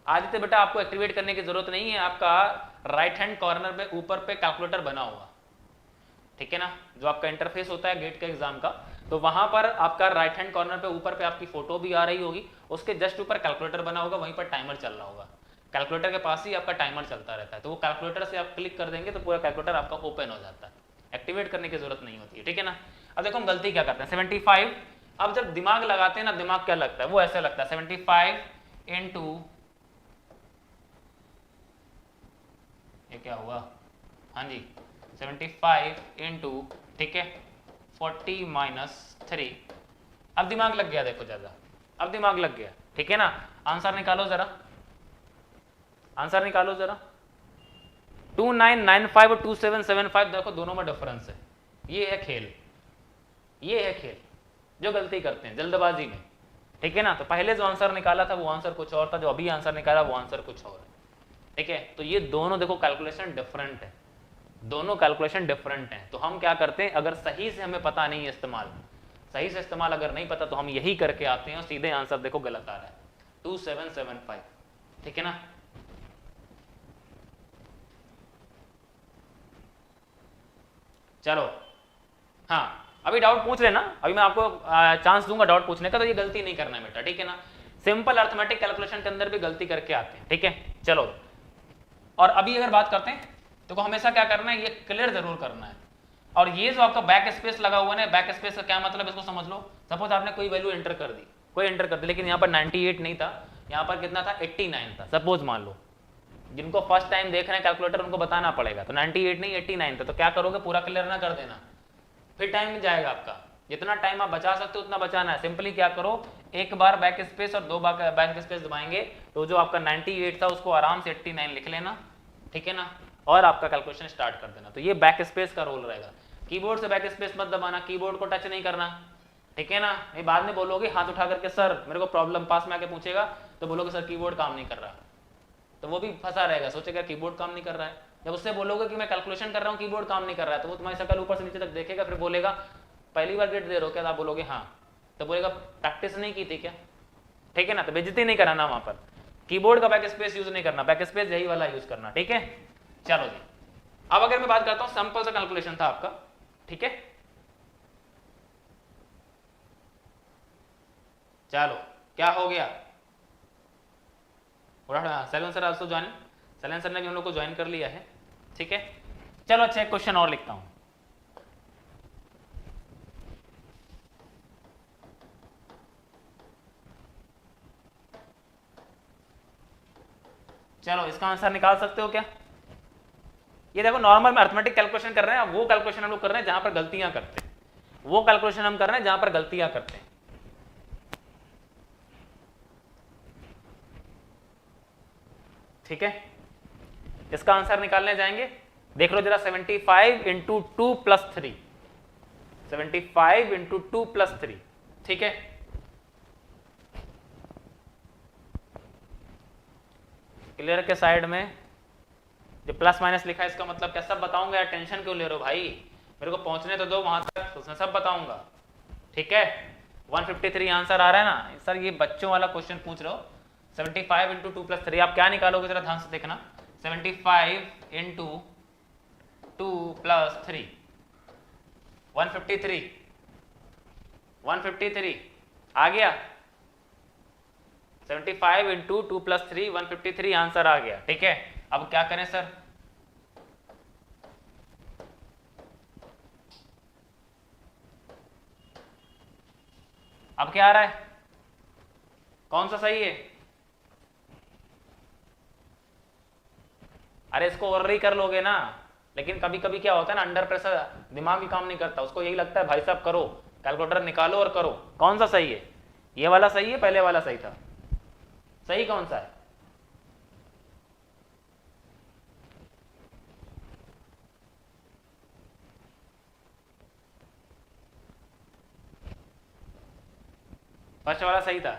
आदित्य बेटा आपको एक्टिवेट करने की जरूरत नहीं है, आपका राइट हैंड कॉर्नर पे ऊपर पे कैलकुलेटर बना हुआ, ठीक है ना, जो आपका इंटरफेस होता है गेट के एग्जाम का, तो वहां पर आपका राइट हैंड कॉर्नर पे ऊपर पे आपकी फोटो भी आ रही होगी, उसके जस्ट ऊपर कैलकुलेटर बना होगा, वहीं पर टाइमर चल रहा होगा। कैलकुलेटर के पास ही आपका टाइमर चलता रहता है, तो वो कैलकुलेटर से आप क्लिक कर देंगे तो पूरा कैलकुलेटर आपका ओपन हो जाता है, एक्टिवेट करने की जरूरत नहीं होती है, ठीक है ना। अब देखो हम गलती क्या करते हैं। 75, अब जब दिमाग लगाते हैं ना, दिमाग क्या लगता है, वो ऐसे लगता है 75 इंटू, ये क्या हुआ, हाँ जी 75 इंटू, ठीक है 40 माइनस 3। अब दिमाग लग गया, देखो ज्यादा, अब दिमाग लग गया, ठीक है ना। आंसर निकालो जरा, आंसर निकालो जरा। 2995 और 2775, देखो दोनों में डिफरेंस है। ये है खेल, ये है खेल जो गलती करते हैं जल्दबाजी में, ठीक है ना। तो पहले जो आंसर निकाला था वो आंसर कुछ और था, जो अभी आंसर निकाला वो आंसर कुछ और है, ठीक है। तो ये दोनों देखो कैलकुलेशन डिफरेंट है, दोनों कैलकुलेशन डिफरेंट हैं। तो हम क्या करते हैं, अगर सही से हमें पता नहीं है इस्तेमाल, सही से इस्तेमाल अगर नहीं पता तो हम यही करके आते हैं और सीधे आंसर देखो गलत आ रहा है 2775, ठीक है ना। चलो हाँ, अभी डाउट पूछ लेना, अभी मैं आपको चांस दूंगा डाउट पूछने का, तो ये गलती नहीं करना है बेटा, ठीक है ना। सिंपल अर्थमेटिक कैलकुलेशन के अंदर भी गलती करके आते हैं, ठीक है। चलो, और अभी अगर बात करते हैं तो हमेशा क्या करना है, ये क्लियर जरूर करना है। और ये जो आपका बैक स्पेस लगा हुआ है, बैक स्पेस का क्या मतलब है इसको समझ लो। सपोज आपने कोई वैल्यू एंटर कर दी, कोई एंटर कर दी, लेकिन यहाँ पर 98 नहीं था, यहाँ पर कितना था 89 था, सपोज मान लो। जिनको फर्स्ट टाइम देख रहे हैं कैलकुलेटर उनको बताना पड़ेगा, तो 98 नहीं 89 था, तो क्या करोगे, पूरा क्लियर ना कर देना, फिर टाइम जाएगा आपका। जितना टाइम आप बचा सकते हो उतना बचाना है। सिंपली क्या करो, एक बार बैक स्पेस और 2 बार बैक स्पेस दबाएंगे तो जो आपका 98 था उसको आराम से 89 लिख लेना, ठीक है ना, और आपका कैलकुलेशन स्टार्ट कर देना। तो ये बैक स्पेस का रोल रहेगा। कीबोर्ड से बैक स्पेस मत दबाना, कीबोर्ड को टच नहीं करना, ठीक है ना। नहीं बाद में बोलोगे हाथ उठा करके, सर मेरे को प्रॉब्लम, पास में आके पूछेगा तो बोलोगे सर कीबोर्ड काम नहीं कर रहा, तो वो भी फंसा रहेगा, सोचेगा कीबोर्ड काम नहीं कर रहा है। जब उससे बोलोगे कि मैं कैलकुलेशन कर रहा हूँ कीबोर्ड काम नहीं कर रहा है, तो वो तुम्हारी शक्ल ऊपर से नीचे तक देखेगा, फिर बोलेगा पहली बार गेट दे रहे हो क्या, आप बोलोगे हाँ, तो बोलेगा प्रैक्टिस नहीं की थी क्या, ठीक है ना। तो बेइज्जती नहीं कराना, वहां पर कीबोर्ड का बैक स्पेस यूज नहीं करना, बैक स्पेस यही वाला यूज करना, ठीक है। चलो जी, अब अगर मैं बात करता हूं, सिंपल सा कैलकुलेशन था आपका, ठीक है। चलो क्या हो गया, सैलन सर आल्सो ज्वाइन, सैलन सर ने भी हम लोग को ज्वाइन कर लिया है, ठीक है। चलो अच्छा एक क्वेश्चन और लिखता हूं। चलो इसका आंसर निकाल सकते हो क्या। ये देखो नॉर्मल में अर्थमेटिक कैलकुलेशन कर रहे हैं, वो कैलकुलेशन हम लोग कर रहे हैं जहां पर गलतियां करते हैं, वो कैलकुलेशन हम कर रहे हैं जहां पर गलतियां करते हैं, ठीक है। इसका आंसर निकालने जाएंगे, देख लो जरा 75 इंटू 2 प्लस 3, 75 इंटू 2 प्लस 3, ठीक है। क्लियर के साइड में जो प्लस माइनस लिखा है इसका मतलब क्या, सब बताऊंगा यार, टेंशन क्यों ले रहे हो भाई, मेरे को पहुंचने तो दो वहां तक, तो सब बताऊंगा, ठीक है। 153 आंसर आ रहा है ना सर, ये बच्चों वाला क्वेश्चन पूछ रहे हो। 75 इंटू 2 प्लस 3 आप क्या निकालोगे जरा ध्यान से देखना, 75 इंटू 2 प्लस 3, 153, 153 आ गया, 75 इंटू 2 प्लस 3 153 आंसर आ गया, ठीक है। अब क्या करें सर, अब क्या आ रहा है, कौन सा सही है, अरे इसको और ही कर लोगे ना, लेकिन कभी कभी क्या होता है ना, अंडर प्रेशर दिमाग ही काम नहीं करता, उसको यही लगता है भाई साहब करो, कैलकुलेटर निकालो और करो। कौन सा सही है, ये वाला सही है, पहले वाला सही था, सही कौन सा है, फर्स्ट वाला सही था,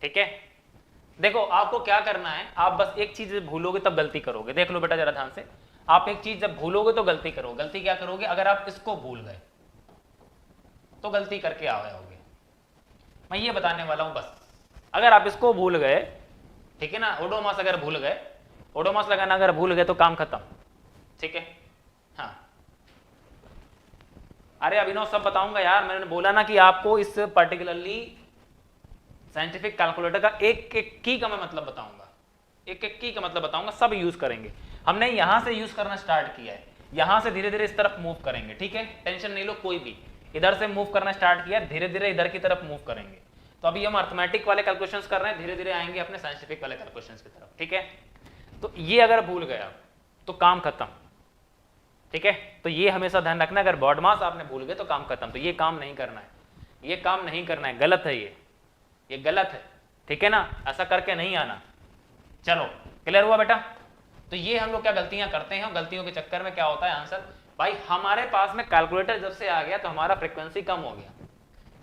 ठीक है। देखो आपको क्या करना है, आप बस एक चीज भूलोगे तब गलती करोगे, देख लो बेटा जरा ध्यान से। आप एक चीज जब भूलोगे तो गलती करोगे। गलती क्या करोगे? अगर आप इसको भूल गए तो गलती करके आ गए होगे, मैं ये बताने वाला हूं बस। अगर आप इसको भूल गए, ठीक है ना, ओडोमॉस अगर भूल गए, ओडोमॉस लगाना अगर भूल गए तो काम खत्म, ठीक है। हाँ, अरे अभिनव सब बताऊंगा यार, मैंने बोला ना कि आपको इस पर्टिकुलरली साइंटिफिक कैलकुलेटर का एक एक की का मैं मतलब बताऊंगा, एक एक की का मतलब बताऊंगा, सब यूज करेंगे। हमने यहां से यूज करना स्टार्ट किया है, यहां से धीरे धीरे इस तरफ मूव करेंगे, ठीक है, टेंशन नहीं लो कोई भी। इधर से मूव करना स्टार्ट किया, धीरे धीरे इधर की तरफ मूव करेंगे। तो अभी हम अर्थमेटिक वाले कैलकुलेशंस कर रहे हैं, धीरे धीरे आएंगे अपने साइंटिफिक वाले कैलकुलेशंस की तरफ, ठीक है। तो ये अगर भूल गए आप तो काम खत्म, ठीक है। तो ये हमेशा ध्यान रखना, अगर बॉड मास आपने भूल गए तो काम खत्म। तो ये काम नहीं करना है, ये काम नहीं करना है, गलत है ये गलत है, ठीक है ना, ऐसा करके नहीं आना। चलो क्लियर हुआ बेटा? तो ये हम लोग क्या गलतियां करते हैं, गलतियों के चक्कर में क्या होता है आंसर, भाई हमारे पास में कैलकुलेटर जब से आ गया तो हमारा फ्रीक्वेंसी कम हो गया,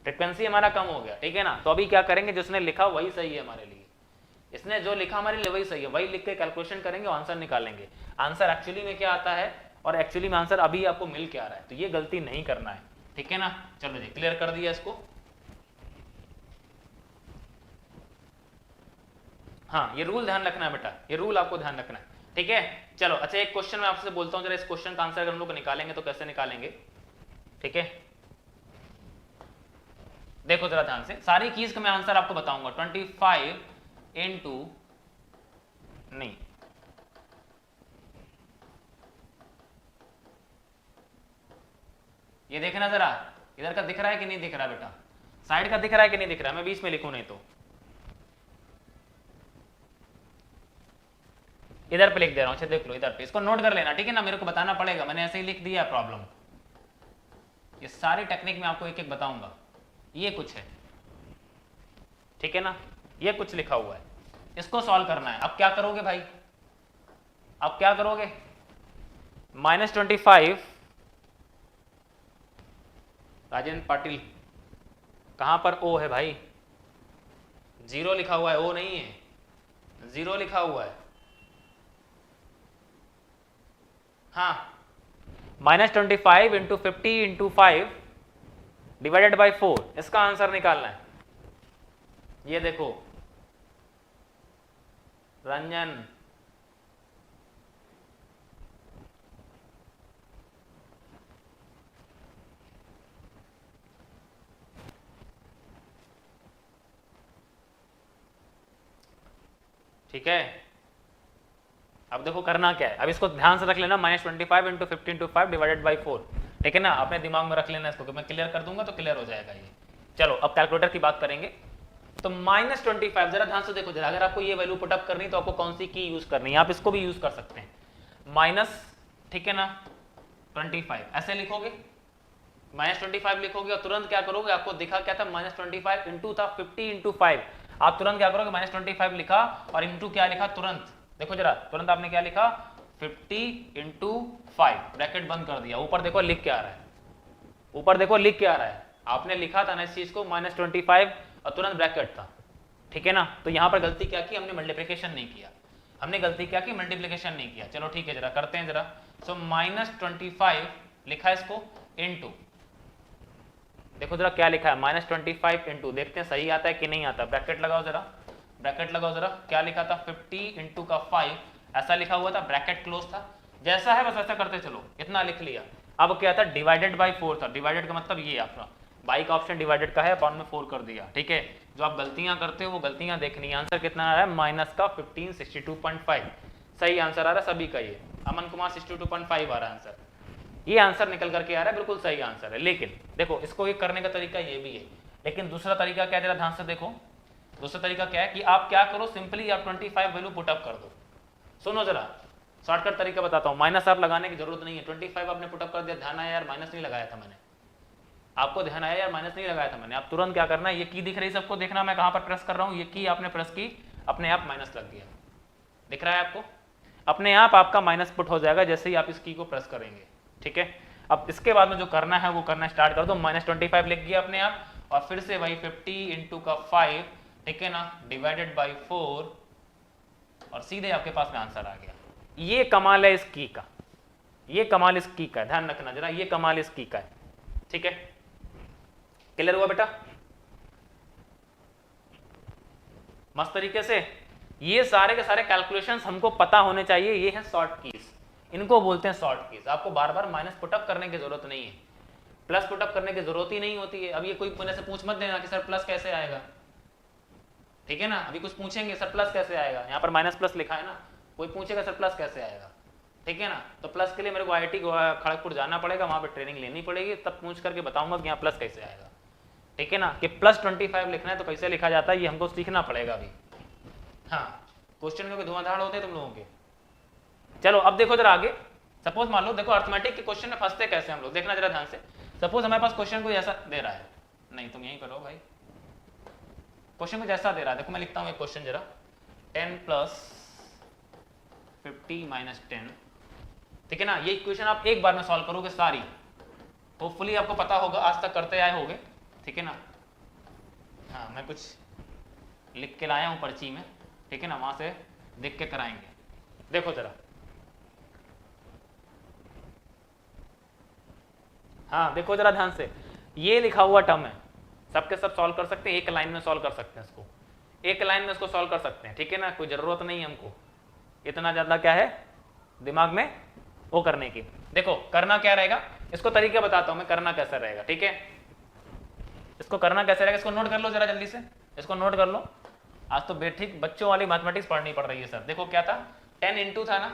फ्रीक्वेंसी हमारा कम हो गया, ठीक है ना। तो अभी क्या करेंगे, जिसने लिखा वही सही है हमारे लिए, इसने जो लिखा हमारे लिए वही सही है, वही लिख के कैलकुलेशन करेंगे, आंसर निकालेंगे। आंसर एक्चुअली में क्या आता है और एक्चुअली में आंसर अभी आपको मिल क्या रहा है, तो ये गलती नहीं करना है, ठीक है ना। चलो जी, क्लियर कर दिया इसको। हाँ, ये रूल ध्यान रखना है बेटा, ये रूल आपको ध्यान रखना है, ठीक है। चलो अच्छा, एक क्वेश्चन मैं आपसे बोलता हूँ, जरा इस क्वेश्चन का आंसर अगर हम लोग निकालेंगे तो कैसे निकालेंगे, ठीक है। देखो जरा ध्यान से, सारी चीज का मैं आंसर आपको बताऊंगा। 25 इंटू, नहीं ये देखना जरा, इधर का दिख रहा है कि नहीं दिख रहा बेटा, साइड का दिख रहा है कि नहीं दिख रहा है, मैं बीच में लिखूं नहीं तो इधर पे लिख दे रहा हूं। अच्छा देख लो इधर पे, इसको नोट कर लेना, ठीक है ना, मेरे को बताना पड़ेगा, मैंने ऐसे ही लिख दिया प्रॉब्लम। ये सारी टेक्निक मैं आपको एक एक बताऊंगा। ये कुछ है, ठीक है ना, ये कुछ लिखा हुआ है, इसको सॉल्व करना है। अब क्या करोगे भाई, अब क्या करोगे, -25, राजेंद्र पाटिल कहां पर ओ है भाई, जीरो लिखा हुआ है, ओ नहीं है, जीरो लिखा हुआ है। हाँ, -25 इंटू 50 इंटू 5 डिवाइडेड बाई 4, इसका आंसर निकालना है। ये देखो रंजन, ठीक है। अब देखो करना क्या है, अब इसको ध्यान से रख लेना, -25 इंटू 50 इंटू 5 डिवाइडेड बाई 4, ठीक है ना, अपने दिमाग में रख लेना इसको, कि मैं क्लियर कर दूंगा तो क्लियर हो जाएगा ये। चलो अब कैलकुलेटर की बात करेंगे। तो -25, जरा ध्यान से देखो जरा, अगर आपको ये वैल्यू पुटअप करनी तो आपको कौन सी की यूज करनी है, आप इसको भी यूज कर सकते हैं, माइनस, ठीक है ना, 25 ऐसे लिखोगे, -25 लिखोगे और तुरंत क्या करोगे, आपको दिखा क्या था, -25 इंटू था 50 इंटू 5, आप तुरंत क्या करोगे, -25 लिखा और इंटू क्या लिखा तुरंत, देखो जरा तुरंत आपने क्या लिखा, 50 इंटू 5, ब्रैकेट बंद कर दिया। ऊपर देखो लिख क्या आ रहा है, ऊपर देखो लिख क्या आ रहा है, आपने लिखा था ना इस चीज को -25 और तुरंत ब्रैकेट था, ठीक है ना। तो यहां पर गलती क्या की, हमने मल्टीप्लिकेशन नहीं किया, हमने गलती क्या की, मल्टीप्लिकेशन नहीं किया। चलो ठीक है, जरा करते हैं जरा। सो -25 लिखा इसको इंटू, देखो जरा क्या लिखा है, -25 इंटू, देखते हैं सही आता है कि नहीं आता, ब्रैकेट लगाओ जरा, ब्रैकेट लगाओ जरा, क्या लिखा था, 50 इंटू का 5 ऐसा लिखा हुआ था, ब्रैकेट क्लोज था, जैसा है बस वैसा करते चलो, इतना लिख लिया। अब क्या था, डिवाइडेड बाई 4 था, डिवाइडेड का मतलब ये आपका बाई का ऑप्शन डिवाइडेड का है, अपॉन में 4 कर दिया, ठीक है। जो आप गलतियां करते हो वो गलतियां देखनी है। आंसर कितना आ रहा है, माइनस का 15, 62.5 सही आंसर आ रहा है सभी का, ये अमन कुमार 62.5 आ रहा है आंसर, ये आंसर निकल करके आ रहा है, बिल्कुल सही आंसर है। लेकिन देखो इसको ये करने का तरीका ये भी है, लेकिन दूसरा तरीका क्या है, जरा ध्यान से देखो, दूसरा तरीका क्या है कि आप क्या करो, सिंपली आप 25 वैल्यू पुटअप कर दो। सुनो जरा, शॉर्टकट तरीका बताता हूँ, माइनस आप लगाने की जरूरत नहीं है, 25 आपने पुटअप कर दिया, ध्यान आया यार माइनस नहीं लगाया था मैंने, आपको ध्यान आया यार माइनस नहीं लगाया था मैंने, आप तुरंत क्या करना है, ये की दिख रही सबको, देखना मैं कहां पर प्रेस कर रहा हूं, ये की आपने प्रेस की, अपने आप माइनस लग गया, दिख रहा है आपको, अपने आप आपका माइनस पुट हो जाएगा जैसे ही आप इस की को प्रेस करेंगे, ठीक है। अब इसके बाद में जो करना है वो करना स्टार्ट कर दो, -25 लिख गया अपने आप, और फिर से वही 50 इंटू का 5, ठीक है ना, डिवाइडेड बाई 4, और सीधे आपके पास में आंसर आ गया। ये कमाल है इस की का, ये कमाल इस की का है, ध्यान रखना जरा, ये कमाल इस की का है, ठीक है। क्लियर हुआ बेटा? मस्त तरीके से ये सारे के सारे कैलकुलेशंस हमको पता होने चाहिए। ये है शॉर्ट कीज, इनको बोलते हैं शॉर्ट कीज। आपको बार बार माइनस पुटअप करने की जरूरत नहीं है, प्लस पुटअप करने की जरूरत ही नहीं होती है। अब ये कोई मेरे से पूछ मत देना कि सर प्लस कैसे आएगा, ठीक है ना। अभी कुछ पूछेंगे सर प्लस कैसे आएगा, यहाँ पर माइनस प्लस लिखा है ना, कोई पूछेगा सर प्लस कैसे आएगा, ठीक है ना। तो प्लस के लिए मेरे को IIT खड़गपुर जाना पड़ेगा, वहां पर ट्रेनिंग लेनी पड़ेगी, तब पूछ करके बताऊंगा कि यहाँ प्लस कैसे आएगा, ठीक है ना। कि प्लस 25 लिखना है तो कैसे लिखा जाता है ये हमको सीखना पड़ेगा अभी। हाँ, क्वेश्चन क्योंकि धुआंधार होते हैं तुम लोगों के। चलो अब देखो जरा आगे, सपोज मान लो, देखो अर्थमेटिक के क्वेश्चन में फंसते कैसे हम लोग, देखना जरा ध्यान से। सपोज हमारे पास क्वेश्चन को ऐसा दे रहा है, नहीं तुम यहीं करो भाई, क्वेश्चन को जैसा दे रहा है, देखो मैं लिखता हूँ एक क्वेश्चन जरा, 10 + 50 - 10, ठीक है ना। ये इक्वेशन आप एक बार में सॉल्व करोगे सारी, होपफुली आपको पता होगा, आज तक करते आए होगे, ठीक है ना। हाँ, मैं कुछ लिख के लाया हूँ पर्ची में, ठीक है ना, वहां से देख के कराएंगे। देखो जरा, हाँ देखो जरा ध्यान से, ये लिखा हुआ टर्म है, सबके सब सॉल्व कर सकते हैं, एक लाइन में सॉल्व कर सकते हैं इसको, एक लाइन में इसको सॉल्व कर सकते हैं, ठीक है ना। कोई जरूरत नहीं है हमको इतना ज्यादा क्या है दिमाग में वो करने की। देखो करना क्या रहेगा, इसको तरीके बताता हूं मैं, करना कैसा रहेगा, ठीक है। इसको करना कैसे रहेगा, इसको नोट कर लो जरा जल्दी से, इसको नोट कर लो। आज तो बेठीक बच्चों वाली मैथमेटिक्स पढ़नी पड़ रही है सर। देखो क्या था, 10 × था ना,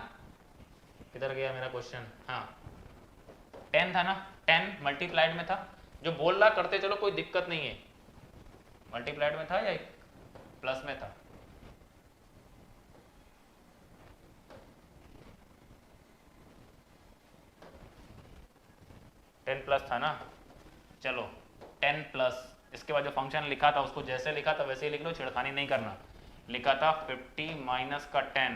किधर गया मेरा क्वेश्चन, हाँ 10 था ना, 10 मल्टीप्लाइड में था, जो बोल रहा करते चलो कोई दिक्कत नहीं है। मल्टीप्लाइड में था या प्लस में था, टेन प्लस था ना, चलो 10+, इसके बाद जो फंक्शन लिखा था उसको जैसे लिखा था वैसे ही लिख लो, छिड़खानी नहीं करना। लिखा था 50 - का 10,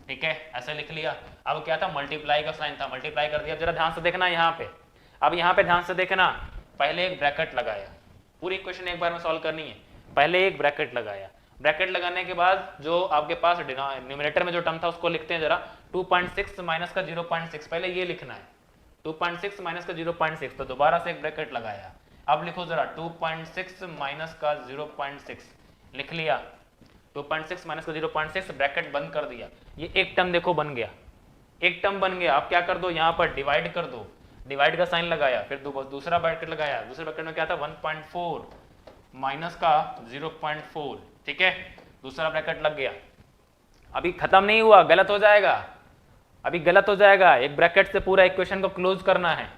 ठीक है, ऐसे लिख लिया। अब क्या था, मल्टीप्लाई का साइन था, मल्टीप्लाई कर दिया। जरा ध्यान से देखना यहाँ पे, अब यहाँ पे ध्यान से देखना, पहले एक ब्रैकेट लगाया, पूरी इक्वेशन एक बार में सॉल्व करनी है, पहले एक ब्रैकेट लगाया। ब्रैकेट लगाने के बाद जो आपके पास न्यूमरेटर में जो टर्म था उसको लिखते हैं जरा, 2.6 - का 0.6, पहले ये लिखना है 2.6 - का 0.6, तो दोबारा से एक ब्रैकेट लगाया। अब लिखो जरा 2.6 - का 0.6, लिख लिया 2.6 - का 0.6, ब्रैकेट बंद कर दिया। ये एक टर्म देखो बन गया, एक टर्म बन गया। अब क्या कर दो, यहाँ पर डिवाइड कर दो, डिवाइड का साइन लगाया, फिर दूसरा ब्रैकेट लगाया, दूसरे ब्रैकेट में क्या था 1.4 - का 0.4, ठीक है, दूसरा ब्रैकेट लग गया। अभी खत्म नहीं हुआ, गलत हो जाएगा, अभी गलत हो जाएगा। एक ब्रैकेट से पूरा इक्वेशन को क्लोज करना है।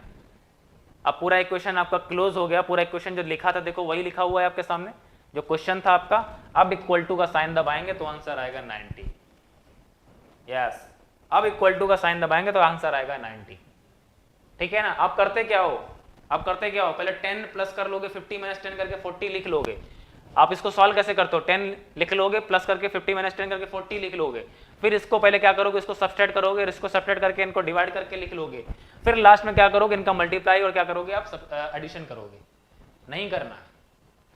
अब पूरा इक्वेशन आपका क्लोज हो गया, पूरा इक्वेशन जो लिखा था देखो वही लिखा हुआ है आपके सामने, जो क्वेश्चन था आपका। अब इक्वल टू का साइन दबाएंगे तो आंसर आएगा 90, यस। अब इक्वल टू का साइन दबाएंगे तो आंसर आएगा 90, ठीक है ना। अब करते क्या हो, अब करते क्या हो, पहले 10 प्लस कर लोगे, 50 - 10 करके 40 लिख लोगे। आप इसको सॉल्व कैसे करते हो, 10 लिख लोगे, प्लस करके 50 - 10 करके 40 लिख लोगे। फिर इसको पहले क्या करोगे, इसको सब्सट्रैक्ट करोगे, इसको सब्सट्रैक्ट करके इनको डिवाइड करके लिख लोगे। फिर लास्ट में क्या करोगे, इनका मल्टीप्लाई और क्या करोगे आप एडिशन करोगे। नहीं करना है,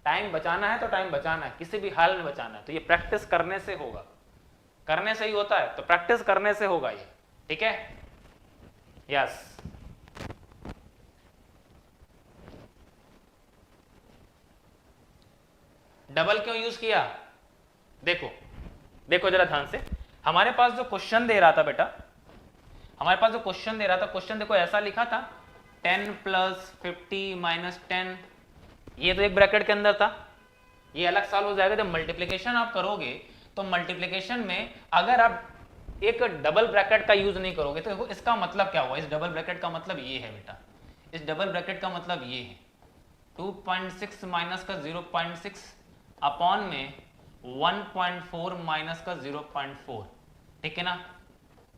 टाइम बचाना है तो टाइम बचाना है, किसी भी हाल में बचाना है। तो ये प्रैक्टिस करने से होगा, करने से ही होता है, तो प्रैक्टिस करने से होगा ये, ठीक है, यस। डबल क्यों यूज किया, देखो देखो जरा ध्यान से, हमारे पास जो क्वेश्चन दे रहा था बेटा, हमारे पास जो क्वेश्चन दे रहा था, क्वेश्चन देखो ऐसा लिखा था 10 + 50 - 10, ये तो एक ब्रैकेट के अंदर था, ये अलग सॉल्व हो जाएगा। जब मल्टीप्लिकेशन आप करोगे तो मल्टीप्लिकेशन में अगर आप एक डबल ब्रैकेट का यूज नहीं करोगे तो देखो इसका मतलब क्या हुआ, इस डबल ब्रैकेट का मतलब ये है बेटा, इस डबल ब्रैकेट का मतलब ये है 2.6 - का 0.6 अपॉन में 1.4 - का 0.4, ठीक है ना।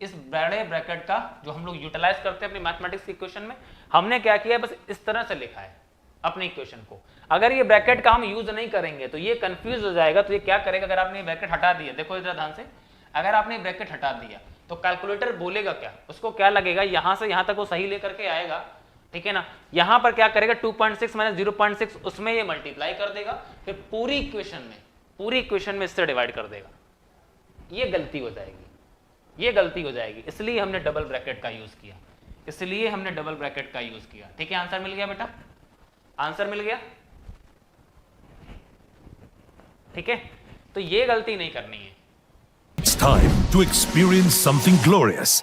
इस बड़े ब्रैकेट का जो हम लोग यूटिलाइज करते हैं अपनी मैथमेटिक्स की इक्वेशन में, हमने क्या किया है, बस इस तरह से लिखा है अपनी इक्वेशन को। अगर ये ब्रैकेट का हम यूज नहीं करेंगे तो ये कंफ्यूज हो जाएगा। तो ये क्या करेगा, अगर आपने ब्रैकेट हटा दिया, देखो इधर ध्यान से, अगर आपने ब्रैकेट हटा दिया तो कैलकुलेटर बोलेगा क्या, उसको क्या लगेगा, यहां से यहां तक वो सही लेकर के आएगा, ठीक है ना। यहां पर क्या करेगा 2.6 - 0.6, उसमें ये मल्टीप्लाई कर देगा, फिर पूरी इक्वेशन में इससे डिवाइड कर देगा। ये गलती हो जाएगी, ये गलती हो जाएगी, इसलिए हमने डबल ब्रैकेट का यूज किया। इसलिए हमने डबल ब्रैकेट का यूज किया। ठीक है, आंसर मिल गया बेटा, आंसर मिल गया। ठीक है, तो ये गलती नहीं करनी है। It's time to experience something glorious.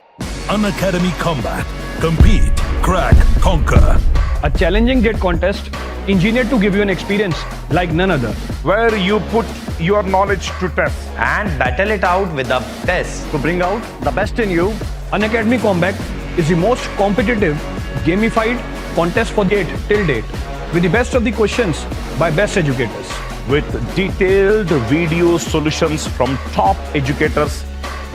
Unacademy Combat. Compete, crack, conquer. A challenging GATE contest engineered to give you an experience like none other. where you put your knowledge to test. and battle it out with a test. To bring out the best in you, Unacademy Combat is the most competitive, gamified contest for GATE till date, with the best of the questions by best educators. With detailed video solutions from top educators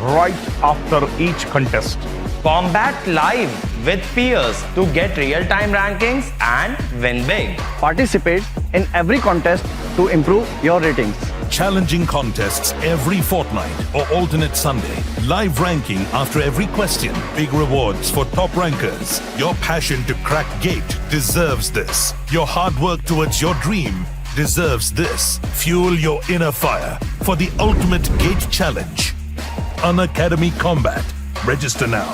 right after each contest. Combat live with peers to get real-time rankings and win big. Participate in every contest to improve your ratings. Challenging contests every fortnight or alternate Sunday. Live ranking after every question. Big rewards for top rankers. Your passion to crack GATE deserves this. Your hard work towards your dream deserves this. Fuel your inner fire for the ultimate GATE challenge. Unacademy Combat. Register now.